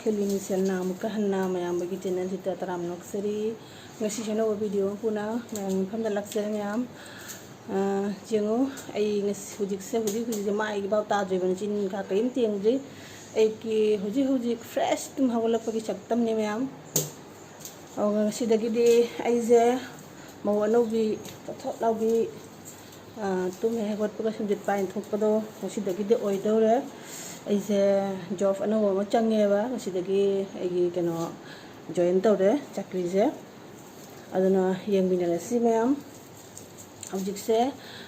Kelini selna mukahanna mayam bagi channel hita taram nokseri ngasi channel video puna mayam phamda lakseri mayam jengo ai ngas hujik mai ba ta dre ban chin ka kaim tiang dre ai ki hujik fresh tum hawala pagi chaktam ne mayam aw ngasi dagi de ai je mawano bi thot law bi tum he got pura sumjit pain thok pado ngasi dagi de oidaure aise job ano ma change ba ngasidagi aigi keno join tawre chakri je aduna yengbinala si mayam object se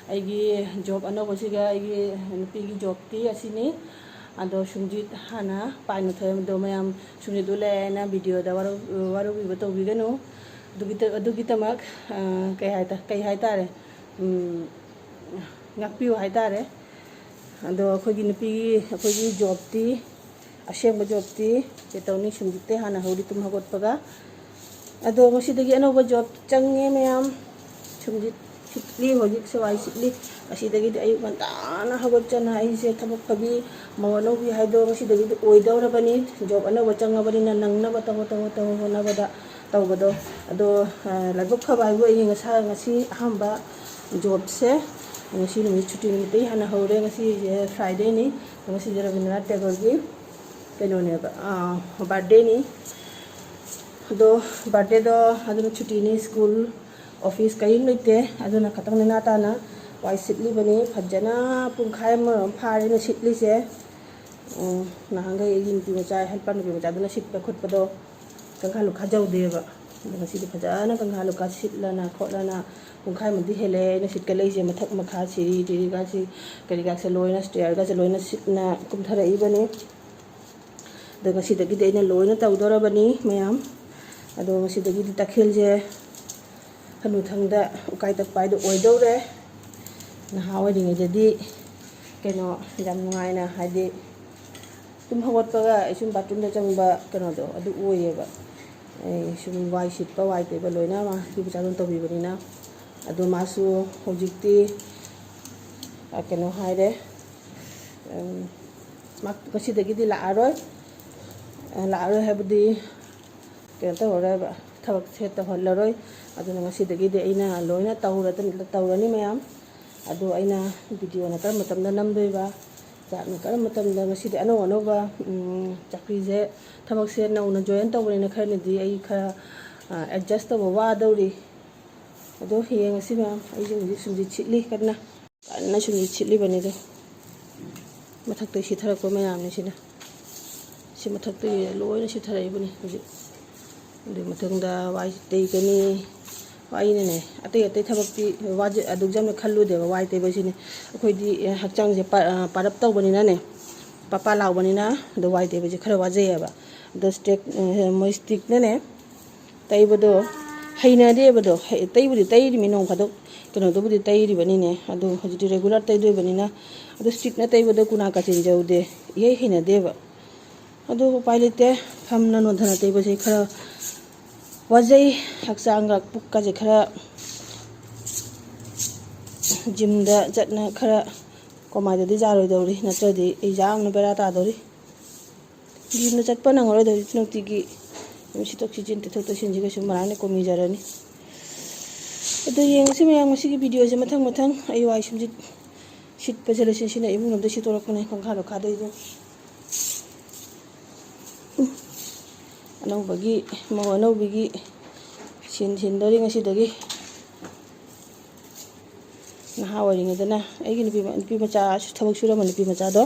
aigi job ano basiga aigi npi gi job ti asini ado sumjit hana pain thoy do mayam sumjit dule na video da waru bi bato bi gano dugi tamak kai haitare ngakpiu haitare ado khogi nupi khogi job ti asem job ti ketawni sumjite hana hori tum hagot paga ado ngosidagi anoba job change mayam sumjit sitli hoji sewai sitli asidagi ayu mantana hagot chana aise thabak pabi mawano bi haido ngosidagi oidaure bani job anoba changa bani nangna bataw hona bada tawbado ado lagok khabai bo ngasi ahamba job se ngasi ni chuti ni te hana haure ngasi Friday ni ngasi Rabindranath Tagore gi keno ne ba birthday ni do birthday do aduna chuti ni school office kai noite aduna khatang na ta na wai sitli bani phajana pungkhai ma phare na sitli se na hangai yin pi macha helpan pi macha aduna sit pa khut pa do kanghalu khajau de ba ngasi di phajana kanghalu ka sitla na khotla na pungkhai mandi hele na sit kalai je mathak makha siri diri ga si kari ga se loina stair ga se loina sitna kumthara ibani da ngasi dagi de na loina tawdora bani mayam ado ngasi dagi di takhil je hanu thangda ukai tak pai do oidaure na hawa dinge jadi keno jam ngai na hadi tum hawat paga isum batum da changba keno do adu oye ba sum wai sit pa wai te ba loina ma ki bichalon to bi bani na ado masu hojikti keno haire mak ngasi dagi di la aroi habdi keno ta hore ba thawak se ta hollaroi aduna ngasi dagi de aina loina tawrani mayam ado aina video na kar matam da namdoi ba ja na kar matam da ngasi de ano ba chakri je thawak se na una join tawni na khar ni di ai kha adjust to wa dauri ado hiyeng ngasi mayam ai jing sumji chitli karna sumji chitli bani do mathak to si tharak ko mayam ni sina si mathak to loina si tharai bani hoji de mathang da wai te kani wai ne ate thabak ti waje aduk jam khallu de wai te basine akhoi di hakchang je parap taw bani na ne papa law bani na do wai te baje khara waje ya ba do stick moi stick ne tai bodo haina de bodo tai budi tai ri minong khadok keno do budi tai ri bani ne ado hoji regular tai do bani na ado stick na tai bodo kuna ka chen jau de ye hina de ba ado pailite famna no dhana tai baje khara wajai hakchanga pukka je khara gymda jatna khara komai da jaroi dori natradi exam no bera ta dori gymda chatpa nangoroi dori tinokti gi sitok sijin te thok sin jiga sum marane komi jarani ado yeng si mayang masi gi video je mathang ai wai sumjit sit pa jale sin sina ibung namda sitorak ne khangkhalo khadai do anong bagi mawano bigi sin dori ngasi dagi na hawari ngadana ai gi nupi macha thabak sura man nupi macha do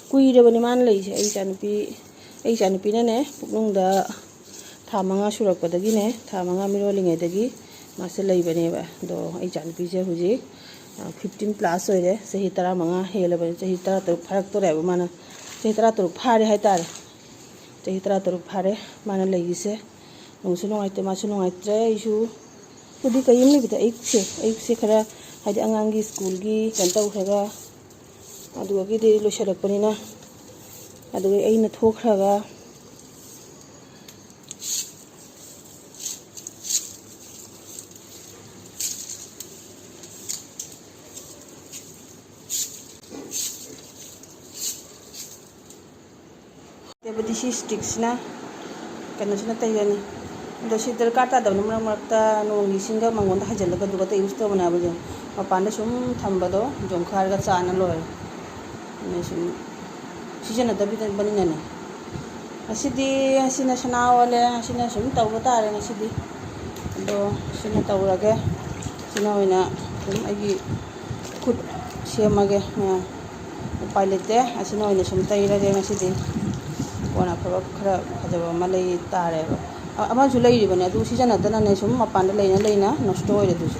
kuire bani man lei se ai cha nupi ne puknung da thamanga surak padagi ne thamanga mirolinge dagi mase lei bani ba do ai cha nupi je huji 15 plus oire sehi tara manga hele bani sehi tara to pharak to re ba mana sehi tara to phare hai tar sehi tara to phare mana lei se nungsulung aite masulung aitre aisu pudi kayim ni bita aikse khara hadi angangi school gi kantau khaga adu gi de lo sharak panina adu ai na thokhaga ꯇꯩꯕꯗꯤ ꯁꯤ ꯁ꯭ꯇꯤꯛꯁꯤꯅ ꯀꯩꯅꯣꯁꯤꯅ ꯇꯩꯔꯅꯤ ꯑꯗꯣ ꯁꯤ ꯗꯔꯀꯥꯔ ꯇꯥꯗꯕꯅꯤ ꯃꯔꯛ ꯃꯔꯛꯇ ꯅꯣꯡꯒꯤ ꯏꯁꯤꯡꯒ ꯃꯉꯣꯟꯗ ꯍꯩꯖꯤꯜꯂꯒ ꯑꯗꯨꯒ ꯌꯨꯁ ꯇꯧꯕꯅꯦ ꯍꯥꯏꯕꯁꯦ ꯃꯄꯥꯟꯗ ꯁꯨꯝ ꯊꯝꯕꯗꯣ ꯖꯣꯡꯈꯥꯔꯒ ꯆꯥꯅ ꯂꯣꯏꯔꯦ ꯁꯨꯝ ꯁꯤꯖꯤꯟꯅꯗꯕꯅꯤꯅꯅꯦ ꯉꯁꯤꯗꯤ ꯑꯁꯤꯅ ꯁꯅꯥ ꯑꯣꯜꯂꯦ ꯑꯁꯤꯅ ꯁꯨꯝ ꯇꯧꯕ ꯇꯥꯔꯦ ꯉꯁꯤꯗꯤ ꯑꯗꯣ ꯁꯤꯅ ꯇꯧꯔꯒꯦ ꯁꯤꯅ ꯑꯣꯏꯅ ꯑꯗꯨꯝ ꯑꯩꯒꯤ ꯈꯨꯠ ꯁꯦꯝꯃꯒꯦ ꯎꯄꯥꯏ ꯂꯩꯇꯦ ꯑꯁꯤꯅ ꯑꯣꯏꯅ ꯁꯨꯝ ꯇꯩꯔꯒꯦ ꯉꯁꯤꯗꯤ ꯀꯣꯟꯅ ꯑꯐꯕ ꯈꯔ ꯐꯖꯕ ꯑꯃ ꯂꯩ ꯇꯥꯔꯦꯕ ꯑꯃꯁꯨ ꯂꯩꯔꯤꯕꯅꯦ ꯑꯗꯨ ꯁꯤꯖꯤꯟꯅꯗꯅꯅꯦ ꯁꯨꯝ ꯃꯄꯥꯟꯗ ꯂꯩꯅ ꯅꯣꯁꯇ ꯑꯣꯏꯔꯦ ꯑꯗꯨꯁꯨ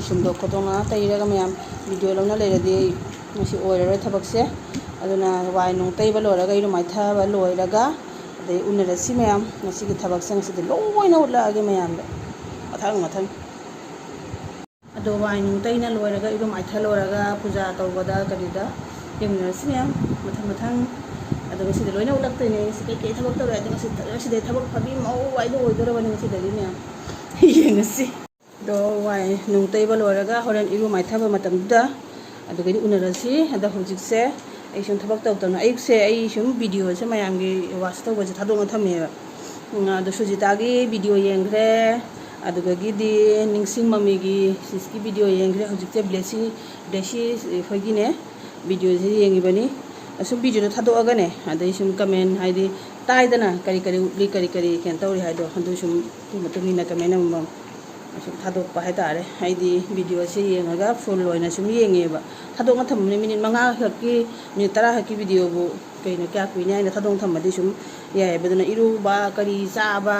ꯁꯨꯝꯗꯣꯛ ꯈꯣꯠꯇꯣꯛꯅ ꯇꯩꯔꯒ ꯃꯌꯥꯝ ꯚꯤꯗꯤꯑꯣ ꯂꯧꯅ ꯂꯩꯔꯗꯤ ꯉꯁꯤ ꯑꯣꯏꯔꯔꯣꯏ ꯊꯕꯛꯁꯦ ꯑꯗꯨꯅ ꯋꯥꯏ ꯅꯨꯡ ꯇꯩꯕ ꯂꯣꯏꯔꯒ ꯏꯔꯨ ꯃꯥꯏꯊꯕ ꯂꯣꯏꯔꯒ ꯑꯗꯩ ꯎꯅꯔꯁꯤ ꯃꯌꯥꯝ ꯉꯁꯤꯒꯤ ꯊꯕꯛꯁꯦ ꯉꯁꯤꯗꯤ ꯂꯣꯏꯅ ꯎꯠꯂꯛꯑꯒꯦ ꯃꯌꯥꯝꯗ ꯃꯊꯪ ꯑꯗꯣ ꯋꯥꯏ ꯅꯨꯡ ꯇꯩꯅ ꯂꯣꯏꯔꯒ ꯏꯔꯨ ꯃꯥꯏꯊ ꯂꯣꯏꯔꯒ ꯄꯨꯖꯥ ꯇꯧꯕꯗ ꯀꯔꯤꯗ ꯌꯦꯡꯅꯔꯁꯤ ꯃꯌꯥꯝ ꯃꯊꯪ ꯑꯗꯣ ꯉꯁꯤꯗꯤ ꯂꯣꯏꯅ ꯎꯠꯂꯛꯇꯣꯏꯅꯦ ꯉꯁꯤ ꯀꯩꯀꯩ ꯊꯕꯛ ꯇꯧꯔꯦ ꯑꯗꯣ ꯉꯁꯤꯗꯩ ꯊꯕꯛ ꯐꯕꯤ ꯃꯧ ꯍꯥꯏꯗꯣ ꯑꯣꯏꯗꯣꯔꯕꯅꯤ ꯉꯁꯤꯗꯒꯤ ꯃꯌꯥꯝ ꯌꯦꯡꯉꯁꯤ ꯑꯗꯣ ꯋꯥꯏ ꯅꯨꯡ ꯇꯩꯕ ꯂꯣꯏꯔꯒ ꯍꯣꯔꯦꯟ ꯏꯔꯨ ꯃꯥꯏꯊꯕ ꯃꯇꯝꯗꯨꯗ ꯑꯗꯨꯒꯩꯗꯤ ꯎꯅꯔꯁꯤ ꯑꯗꯣ ꯍꯧꯖꯤꯛꯁꯦ ꯑꯩ ꯁꯨꯝ ꯊꯕꯛ ꯇꯧꯗꯅ ꯑꯌꯨꯛꯁꯦ ꯑꯩ ꯁꯨꯝ ꯚꯤꯗꯤꯑꯣꯁꯦ ꯃꯌꯥꯝꯒꯤ ꯋꯥꯆ ꯇꯧꯕꯁꯦ ꯊꯥꯗꯣꯛꯅ ꯊꯝꯃꯦꯕ ꯑꯗꯣ ꯁꯨꯖꯤꯇꯥꯒꯤ ꯚꯤꯗꯤꯑꯣ ꯌꯦꯡꯈ꯭ꯔꯦ ꯑꯗꯨꯗꯒꯤꯗꯤ ꯅꯤꯡꯁꯤꯡ ꯃꯃꯤꯒꯤ ꯁꯤꯁꯀꯤ ꯚꯤꯗꯤꯑꯣ ꯌꯦꯡꯈ꯭ꯔꯦ ꯍꯧꯖꯤꯛꯁꯦ ꯕ꯭ꯂꯦꯁꯤ ꯑꯩꯈꯣꯏꯒꯤꯅꯦ ꯚꯤꯗꯤꯑꯣꯁꯦ ꯌꯦꯡꯉꯤꯕꯅꯤ ꯑꯁꯨꯝ ꯚꯤꯗꯤꯑꯣꯗꯣ ꯊꯥꯗꯣꯛꯑꯒꯅꯦ ꯑꯗꯩ ꯁꯨꯝ ꯀꯃꯦꯟ ꯍꯥꯏꯗꯤ ꯇꯥꯏꯗꯅ ꯀꯔꯤ ꯎꯠꯂꯤ ꯀꯔꯤ ꯀꯩꯅꯣ ꯇꯧꯔꯤ ꯍꯥꯏꯗꯣ ꯑꯗꯨ ꯁꯨꯝ ꯃꯇꯨꯡ ꯏꯟꯅ ꯀꯃꯦꯟ ꯑꯃꯃꯝ ꯁꯨꯝ ꯊꯥꯗꯣꯛꯄ ꯍꯥꯏꯇꯥꯔꯦ ꯑꯩꯗꯤ ꯚꯤꯗꯤꯑꯣꯁꯦ ꯌꯦꯡꯉꯒ ꯐꯨꯜ ꯑꯣꯏꯅ ꯁꯨꯝ ꯌꯦꯡꯉꯦꯕ ꯊꯥꯗꯣꯛꯅ ꯊꯝꯕꯅꯤ ꯃꯤꯅꯤꯠ 5 ꯈꯛꯀꯤ ꯃꯤꯅꯤꯠ 10 ꯈꯛꯀꯤ ꯚꯤꯗꯤꯑꯣꯕꯨ ꯀꯩꯅꯣ ꯀꯌꯥ ꯀꯨꯏꯅꯤ ꯍꯥꯏꯅ ꯊꯥꯗꯣꯛꯅ ꯊꯝꯕꯗꯤ ꯁꯨം ꯌꯥꯏꯑꯕ ꯑꯗꯨꯅ ꯏꯔꯨꯕ ꯀꯔꯤ ꯆꯥꯕ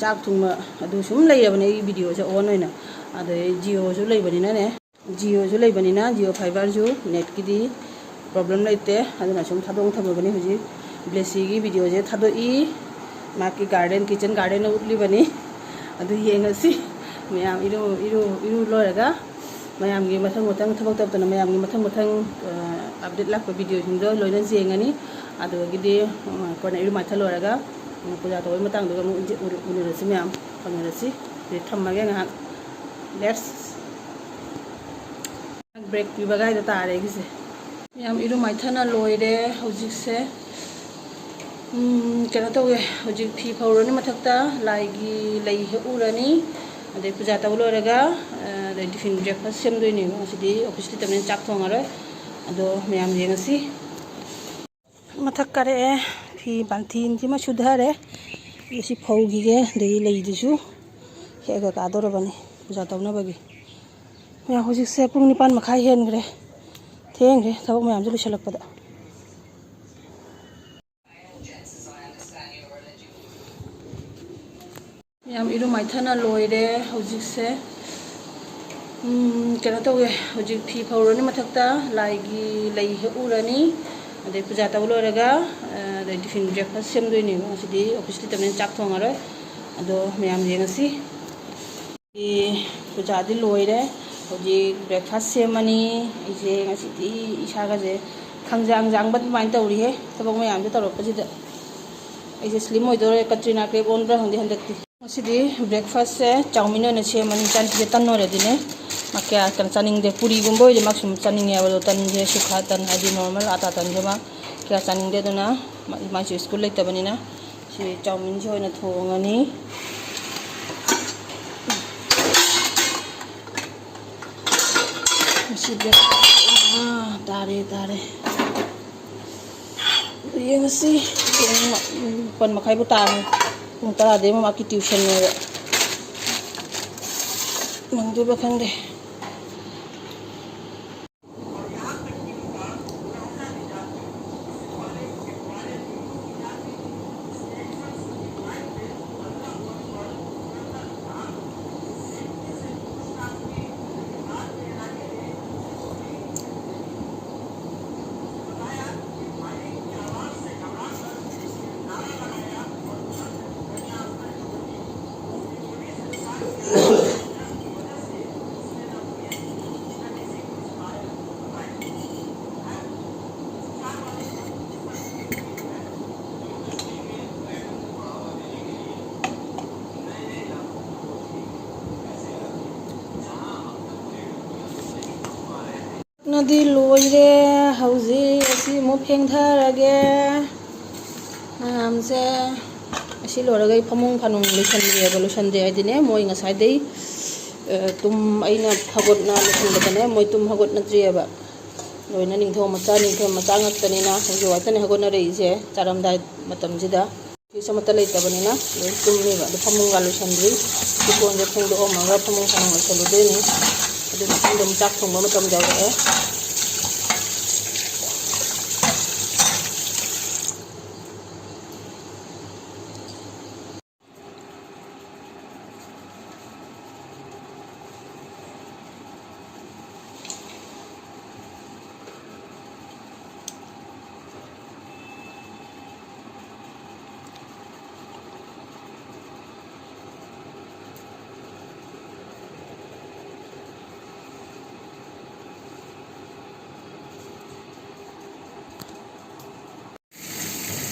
ꯆꯥꯛ ꯊꯣꯡꯕ ꯑꯗꯨ ꯁꯨꯝ ꯂꯩꯔꯕꯅꯦ ꯑꯩꯒꯤ ꯚꯤꯗꯤꯑꯣꯁꯦ ꯑꯣꯟ ꯑꯣꯏꯅ ꯑꯗꯩ ꯖꯤꯑꯣꯁꯨ ꯂꯩꯕꯅꯤꯅꯅꯦ ꯖꯤꯑꯣ ꯐꯥꯏꯕꯔꯁꯨ ꯅꯦꯠꯀꯤꯗꯤ ꯄ꯭ꯔꯣꯕ꯭ꯂꯦꯝ ꯂꯩꯇꯦ ꯑꯗꯨꯅ ꯁꯨꯝ ꯊꯥꯗꯣꯛꯅ ꯊꯝꯃꯕꯅꯤ ꯍꯧꯖꯤꯛ ꯕ꯭ꯂꯦꯁꯤꯒꯤ ꯚꯤꯗꯤꯑꯣꯁꯦ ꯊꯥꯗꯣꯛꯏ ꯃꯥꯒꯤ ꯀꯤꯆꯟ ꯒꯥꯔꯗꯦꯟꯅ ꯎꯠꯂꯤꯕꯅꯤ ꯑꯗꯨ ꯌꯦꯡꯉꯁꯤ ꯃꯌꯥꯝ ꯏꯔꯨ ꯂꯣꯏꯔꯒ ꯃꯌꯥꯝꯒꯤ ꯃꯊꯪ ꯊꯕꯛ ꯇꯧꯗꯅ ꯃꯌꯥꯝꯒꯤ ꯃꯊꯪ ꯑꯞꯗꯦꯠ ꯂꯥꯛꯄ ꯚꯤꯗꯤꯑꯣꯁꯤꯡꯗꯣ ꯂꯣꯏꯅ ꯌꯦꯡꯉꯅꯤ ꯑꯗꯨꯗꯒꯤꯗꯤ ꯀꯣꯟꯅ ꯏꯔꯨ ꯃꯥꯏꯊ ꯂꯣꯏꯔꯒ ꯄꯨꯖꯥ ꯇꯧꯕꯒꯤ ꯃꯇꯥꯡꯗꯨꯒ ꯑꯃꯨꯛ ꯎꯅꯔꯁꯤ ꯃꯌꯥꯝ ꯐꯪꯅꯔꯁꯤ ꯊꯝꯃꯒꯦ ꯉꯥꯏꯍꯥꯛ ꯂꯦꯠꯁ ꯕ꯭ꯔꯦꯛ ꯄꯤꯕ ꯒꯥꯏꯗ ꯇꯥꯔꯦ ꯑꯩꯒꯤꯁꯦ ꯌꯥꯝ ꯏꯔꯨ ꯃꯥꯏꯊꯅ ꯂꯣꯏꯔꯦ ꯍꯧꯖꯤꯛꯁꯦ ꯀꯩꯅꯣ ꯇꯧꯋꯦ ꯍꯧꯖꯤꯛ ꯐꯤ ꯐꯧꯔꯅꯤ ꯃꯊꯛꯇ ꯂꯥꯏꯒꯤ ꯂꯩ ꯍꯦꯛꯎꯔꯅꯤ ꯑꯗꯩ ꯄꯨꯖꯥ ꯇꯧꯕ ꯂꯣꯏꯔꯒ ꯑꯗꯩ ꯇꯤꯐꯤꯟ ꯕ꯭ꯔꯦꯛꯐꯥꯁ ꯁꯦꯝꯗꯣꯏꯅꯦꯕ ꯉꯁꯤꯗꯤ ꯑꯣꯐꯤꯁ ꯂꯩꯇꯕꯅꯤꯅ ꯆꯥꯛ ꯊꯣꯡꯉꯔꯣꯏ ꯑꯗꯣ ꯃꯌꯥꯝ ꯌꯦꯡꯉꯁꯤ ꯃꯊꯛ ꯀꯥꯔꯛꯑꯦ ꯐꯤ ꯕꯥꯜꯇꯤꯟꯁꯤꯃ ꯁꯨꯊꯔꯦ ꯁꯤ ꯐꯧꯈꯤꯒꯦ ꯑꯗꯒꯤ ꯂꯩꯗꯨꯁꯨ ꯍꯦꯛꯑꯒ ꯀꯥꯗꯧꯔꯕꯅꯤ ꯄꯨꯖꯥ ꯇꯧꯅꯕꯒꯤ ꯃꯌꯥꯝ ꯍꯧꯖꯤꯛꯁꯦ ꯄꯨꯡ 9:30 ꯍꯦꯟꯈ꯭ꯔꯦ ꯊꯦꯡꯈ꯭ꯔꯦ ꯊꯕꯛ ꯃꯌꯥꯝꯁꯦ ꯂꯣꯏꯁꯤꯜꯂꯛꯄꯗ ꯌꯥꯝ ꯏꯔꯨ ꯃꯥꯏꯊꯅ ꯂꯣꯏꯔꯦ ꯍꯧꯖꯤꯛꯁꯦ ꯀꯩꯅꯣ ꯇꯧꯋꯦ ꯍꯧꯖꯤꯛ ꯐꯤ ꯐꯧꯔꯅꯤ ꯃꯊꯛꯇ ꯂꯥꯏꯒꯤ ꯂꯩ ꯍꯦꯛꯎꯔꯅꯤ ꯑꯗꯩ ꯄꯨꯖꯥ ꯇꯧꯕ ꯂꯣꯏꯔꯒ ꯑꯗꯩ ꯇꯤꯐꯤꯟ ꯕ꯭ꯔꯦꯛꯐꯥꯁ ꯁꯦꯝꯗꯣꯏꯅꯦꯕ ꯉꯁꯤꯗꯤ ꯑꯣꯐꯤꯁ ꯂꯩꯇꯕꯅꯤꯅ ꯆꯥꯛ ꯊꯣꯡꯉꯔꯣꯏ ꯑꯗꯣ ꯃꯌꯥꯝ ꯌꯦꯡꯉꯁꯤ ꯄꯨꯖꯥꯗꯤ ꯂꯣꯏꯔꯦ ꯍꯧꯖꯤꯛ ꯕ꯭ꯔꯦꯛꯐꯥꯁ ꯁꯦꯝꯃꯅꯤ ꯑꯩꯁꯦ ꯉꯁꯤꯗꯤ ꯏꯁꯥꯒꯁꯦ ꯈꯪꯖꯥꯡꯕ ꯑꯗꯨꯃꯥꯏꯅ ꯇꯧꯔꯤꯍꯦ ꯊꯕꯛ ꯃꯌꯥꯝꯁꯦ ꯇꯧꯔꯛꯄꯁꯤꯗ ꯑꯩꯁꯦ ꯁ꯭ꯂꯤꯝ ꯑꯣꯏꯗꯣꯔꯦ ꯀꯇ꯭ꯔꯤꯅꯥ ꯀꯦꯞ ꯑꯣꯟꯕ꯭ꯔꯥ ꯈꯪꯗꯦ ꯍꯟꯗꯛꯇꯤ ꯉꯁꯤꯗꯤ ꯕ꯭ꯔꯦꯛꯐꯥꯁꯁꯦ ꯆꯥꯎꯃꯤꯟ ꯑꯣꯏꯅ ꯁꯦꯝꯃꯅꯤ ꯏꯆꯥꯅꯨꯄꯤꯁꯦ ꯇꯟ ꯑꯣꯏꯔꯗꯤꯅꯦ ꯃꯥ ꯀꯌꯥ ꯆꯥꯅꯤꯡꯗꯦ ꯄꯨꯔꯤꯒꯨꯝꯕ ꯑꯣꯏꯔꯗꯤ ꯃꯥ ꯁꯨꯝ ꯆꯥꯅꯤꯡꯉꯦꯕ ꯑꯗꯣ ꯇꯟꯁꯦ ꯁꯨꯈꯥ ꯇꯟ ꯍꯥꯏꯗꯤ ꯅꯣꯔꯃꯦꯜ ꯑꯇꯥ ꯇꯟꯁꯦ ꯃꯥ kaya saning dia na masih school like tabi na si chowmin siya na thongan ni si dia tare yang si pan makai butang kung tara de mo maki tuition mo mangdo ba kang de ꯐꯦꯡꯕꯗꯤ ꯂꯣꯏꯔꯦ ꯍꯧꯖꯤꯛ ꯑꯁꯤ ꯑꯃꯨꯛ ꯐꯦꯡꯊꯔꯒꯦ ꯃꯌꯥꯝꯁꯦ ꯑꯁꯤ ꯂꯣꯏꯔꯒ ꯐꯃꯨꯡ ꯐꯥꯅꯨꯡ ꯂꯣꯏꯁꯟꯗ꯭ꯔꯦ ꯍꯥꯏꯗꯤꯅꯦ ꯃꯣꯏ ꯉꯁꯥꯏꯗꯩ ꯑꯩꯅ ꯍꯧꯒꯠꯅ ꯂꯣꯏꯁꯟꯕꯗꯅꯦ ꯃꯣꯏ ꯍꯧꯒꯠꯅꯗ꯭ꯔꯤꯑꯕ ꯂꯣꯏꯅ ꯅꯤꯡꯊꯧ ꯃꯆꯥ ꯉꯥꯛꯇꯅꯤꯅ ꯍꯧꯖꯤꯛ ꯋꯥꯏꯇꯅꯦ ꯍꯧꯒꯠꯅꯔꯛꯏꯁꯦ ꯆꯥꯔꯝꯗꯥꯏ ꯃꯇꯝꯁꯤꯗ ꯐꯤꯁ ꯑꯃꯠꯇ ꯂꯩꯇꯕꯅꯤꯅ ꯂꯣꯏ ꯇꯨꯝꯃꯦꯕ ꯑꯗꯣ ꯐꯃꯨꯡꯒ ꯂꯣꯏꯁꯟꯗ꯭ꯔꯤ ꯐꯤꯀꯣꯟꯁꯦ ꯐꯦꯡꯗꯣꯛꯑꯝꯃꯒ ꯐꯃꯨꯡ ꯐꯥꯅꯨꯡ ꯂꯣꯏꯁꯜꯂꯨꯗꯣꯏꯅꯤ ꯑꯗꯨ ꯃꯇꯨꯡꯗ ꯑꯃꯨꯛ ꯆꯥꯛ ꯊꯣꯡꯕ ꯃꯇꯝ ꯌꯧꯔꯛꯑꯦ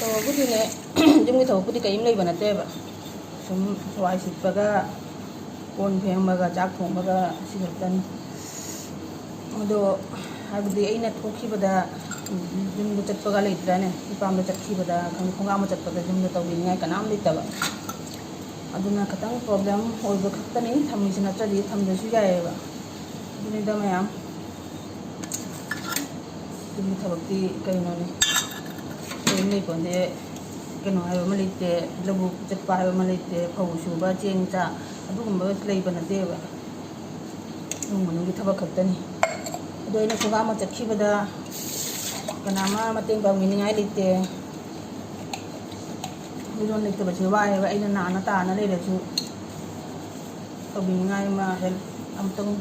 ꯇꯧꯕꯕꯨꯗꯤꯅꯦ ꯌꯨꯝꯒꯤ ꯊꯕꯛꯄꯨꯗꯤ ꯀꯔꯤꯝ ꯂꯩꯕ ꯅꯠꯇꯦꯕ ꯁꯨꯝ ꯋꯥꯏ ꯁꯤꯠꯄꯒ ꯀꯣꯟ ꯐꯦꯡꯕꯒ ꯆꯥꯛ ꯊꯣꯡꯕꯒ ꯑꯁꯤ ꯈꯛꯇꯅꯤ ꯑꯗꯣ ꯍꯥꯏꯕꯗꯤ ꯑꯩꯅ ꯊꯣꯛꯈꯤꯕꯗ ꯌꯨꯝꯗ ꯆꯠꯄꯒ ꯂꯩꯇ꯭ꯔꯥꯅꯦ ꯏꯄꯥꯝꯗ ꯆꯠꯈꯤꯕꯗ ꯈꯣꯡꯒꯥꯝꯕ ꯆꯠꯄꯗ ꯌꯨꯝꯗ ꯇꯧꯕꯤꯅꯤꯡꯉꯥꯏ ꯀꯅꯥꯝ ꯂꯩꯇꯕ ꯑꯗꯨꯅ ꯈꯤꯇꯪ ꯄ꯭ꯔꯣꯕ꯭ꯂꯦꯝ ꯑꯣꯏꯕ ꯈꯛꯇꯅꯤ ꯊꯝꯃꯤꯁꯤ ꯅꯠꯇ꯭ꯔꯗꯤ ꯊꯝꯗ꯭ꯔꯁꯨ ꯌꯥꯏꯑꯕ ꯑꯗꯨꯅꯤꯗ ꯃꯌꯥꯝ ꯌꯨꯝꯒꯤ ꯊꯕꯛꯇꯤ ꯀꯩꯅꯣꯅꯤ ꯀꯔꯤꯝ ꯂꯩꯄꯣꯟꯗꯦ ꯀꯩꯅꯣ ꯍꯥꯏꯕ ꯑꯃ ꯂꯩꯇꯦ ꯂꯧꯕꯨꯛ ꯆꯠꯄ ꯍꯥꯏꯕ ꯑꯃ ꯂꯩꯇꯦ ꯐꯧ ꯁꯨꯕ ꯆꯦꯡ ꯆꯥꯛ ꯑꯗꯨꯒꯨꯝꯕ ꯂꯩꯕ ꯅꯠꯇꯦꯕ ꯏꯃꯨꯡ ꯃꯅꯨꯡꯒꯤ ꯊꯕꯛ ꯈꯛꯇꯅꯤ ꯑꯗꯣ ꯑꯩꯅ ꯈꯣꯡꯒꯥꯝꯕ ꯆꯠꯈꯤꯕꯗ ꯀꯅꯥꯃ ꯃꯇꯦꯡ ꯄꯥꯡꯕꯤꯅꯤꯡꯉꯥꯏ ꯂꯩꯇꯦ ꯃꯤꯔꯣꯟ ꯂꯩꯇꯕꯁꯦ ꯋꯥꯏꯑꯦꯕ ꯑꯩꯅ ꯅꯥꯅ ꯇꯥꯅ ꯂꯩꯔꯁꯨ ꯇꯧꯕꯤꯅꯤꯡꯉꯥꯏ ꯑꯃ ꯍꯦꯜꯞ ꯑꯃꯇꯪ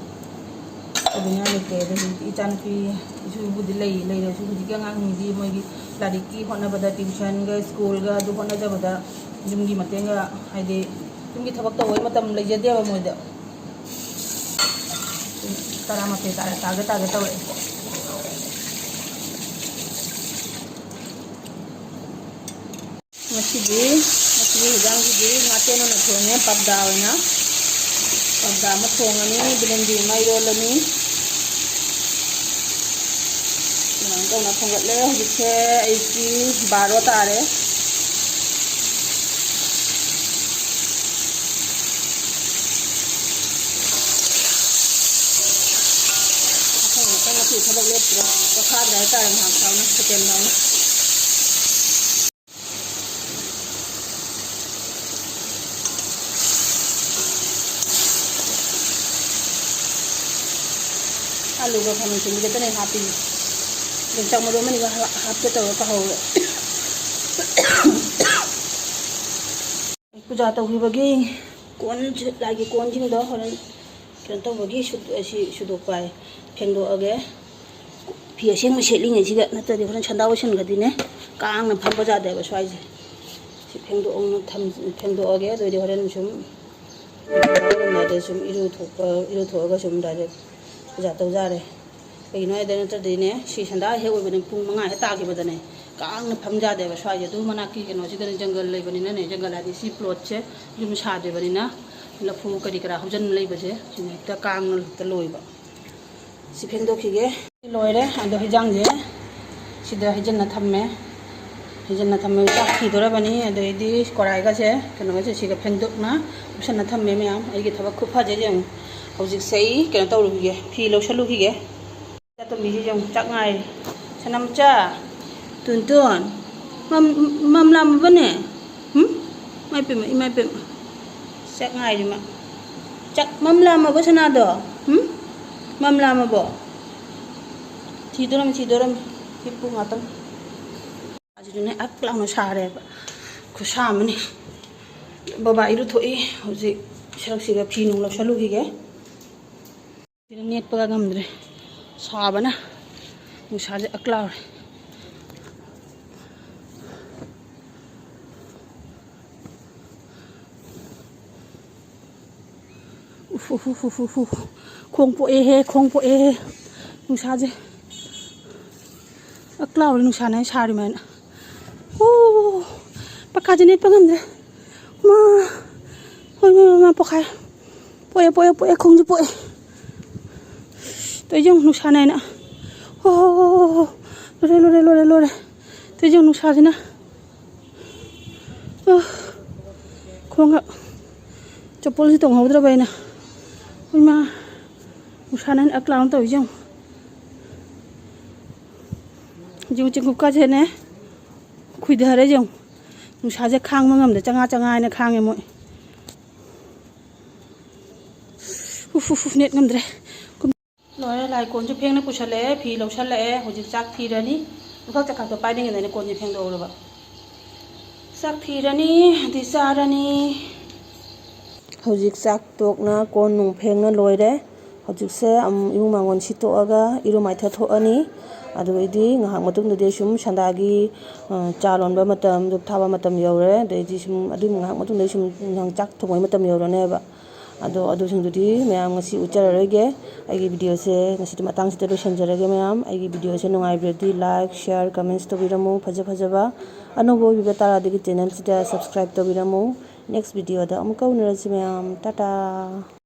ꯇꯧꯕꯤꯅꯤꯡꯉꯥꯏ ꯂꯩꯇꯦ ꯑꯗꯣ ꯍꯧꯖꯤꯛꯇꯤ ꯏꯆꯥꯅꯨꯄꯤ ꯏꯁꯨꯕꯨꯗꯤ ꯂꯩꯔꯁꯨ ꯍꯧꯖꯤꯛꯀꯤ ꯑꯉꯥꯡꯁꯤꯡꯗꯤ ꯃꯣꯏꯒꯤ ꯂꯥꯏꯔꯤꯛꯀꯤ ꯍꯣꯠꯅꯕꯗ ꯇ꯭ꯌꯨꯁꯟꯒ ꯁ꯭ꯀꯨꯜꯒ ꯑꯗꯨ ꯍꯣꯠꯅꯖꯕꯗ ꯌꯨꯝꯒꯤ ꯃꯇꯦꯡꯒ ꯍꯥꯏꯗꯤ ꯌꯨꯝꯒꯤ ꯊꯕꯛ ꯇꯧꯕꯩ ꯃꯇꯝ ꯂꯩꯖꯗꯦꯕ ꯃꯣꯏꯗ 11 ꯇꯥꯒꯦ ꯇꯧꯔꯛꯑꯦ ꯉꯁꯤꯒꯤ ꯍꯤꯟꯖꯥꯡꯁꯤꯗꯤ ꯉꯥꯇꯦꯟ ꯑꯣꯏꯅ ꯊꯣꯡꯉꯦ ꯄꯥꯞꯗꯥ ꯑꯣꯏꯅ ꯄꯥꯞꯗꯥ ꯑꯃ ꯊꯣꯡꯉꯅꯤ ꯕꯦꯂꯦꯟꯗ꯭ꯔꯤ ꯑꯃ ꯏꯔꯣꯜꯂꯅꯤ ꯑꯗꯨꯃꯥꯏꯅ ꯇꯧꯅ ꯊꯣꯡꯒꯠꯂꯦ ꯍꯧꯖꯤꯛꯁꯦ ꯑꯩꯒꯤ 12 ꯇꯥꯔꯦ ꯉꯁꯤ ꯊꯕꯛ ꯂꯦꯞꯇ꯭ꯔꯦ ꯄꯣꯊꯥꯗ꯭ꯔꯦ ꯍꯥꯏꯇꯥꯔꯦ ꯉꯥꯏꯍꯥꯛ ꯐꯥꯎꯅ ꯁꯦꯀꯦꯟ ꯐꯥꯎꯅ आलूगा खाने खतने हापी योंचाक मरु अमनिगा हापके तौरगा हाure पूजा तौखिबगी कोन लागी कोनजिंगदो होरन केन तौबगी सुदोकपाय फेंगदोअगे फी असेंग सेटलिंगैसिदा नत्रदि होरन छंदा ओइसनगदिने कांगना फंबा जादेबा स्वाइजे सि फेंगदोअगे अदुदि होरन सुम सुम इरुथोगा सुम डायरेक्ट पूजा तौजारे कहीं नत्रदने सी संदा हेने पुंग 5 हे तागिबदने कांगना फमजादेबा स्वाइजे दु मनाकी कनोसिदने जंगल लेबनिने जंगल हादि सी प्लॉट से युम सादेबनिना लफू करी करा हुजन लेबसे सिने हेक्ता कांगना हेक्ता लोइबा सी फेंगदोखिगे लोइरे अदो हिजांगजे सिदा हिजन्ना थम्मे चाक थीदोरबनी अदैदि कोराइगासे कनोगासे सिगा फेंदोकना उपसन्ना थम्मे मयाम आइगे थबक खुफाजे जें हौजिक सै केनो तौरुगे फी लौसलुगिगे तो मिजी जं चाकंगाई सनमचा तुनतुन ममला मबने माइपेम इमाइपेम चाकंगाई रिमा चाक ममला मबो सनादो ममला मबो थीदोरम हिप्पु ngatam ajune aklauno sare खुसामनी बाबा इरु थोई हौजिक सरक्सिगा फी नुं लौसलुगिगे नेटपगा गमद्रे साबना नुसाजे अक्लाउरे खोंपोए नुसाजे अक्लाउरे नुसाने सारी मैना पक्काजे नेटपा गमद्रे मा पखाय पोए खोंजे पोए तो yung nusanay na Oh, lore. Thế nhưng sao thế nào? Không ạ. Chụp polisi tổng hậu ra vậy nè. Ôi mà, sao nên ác lao tới chứ? Dù chừng cục cá thế này, khui đờ đấy chứ? Sao thế khang mà ngầm để chăng ai nè khang em mọi. Nét ngầm đấy. Rồi lại cuốn chụp phèn nó push lệ, phi lâu sát lệ, hồi chụp chắc phi rồi ní. Lúc khác chắc càng tập bài đi cái này cuốn chụp phèn đồ rồi vậy. Chắc phi rồi ní, thì xa rồi ní. Hồi chụp chắc tuột na cuốn nung phèn nó lôi đấy. Hồi chụp xe ibu mangon sito aga, iru mai thật thôi ní. Adu ini ngahak matung do desum sandagi calon ba matam do tauba matam haure de disum adu ngahak matung desum yang chắc thongoi matam haure ne ba. Ado sing dudi mayam ngasi ucararege aigi video se ngasi ti matang site lotion jarage mayam aigi video se nungai bredi like share comments to biramu phaja ba anobo biba tara digi channel sita subscribe to biramu next video da amka unarasi mayam tata.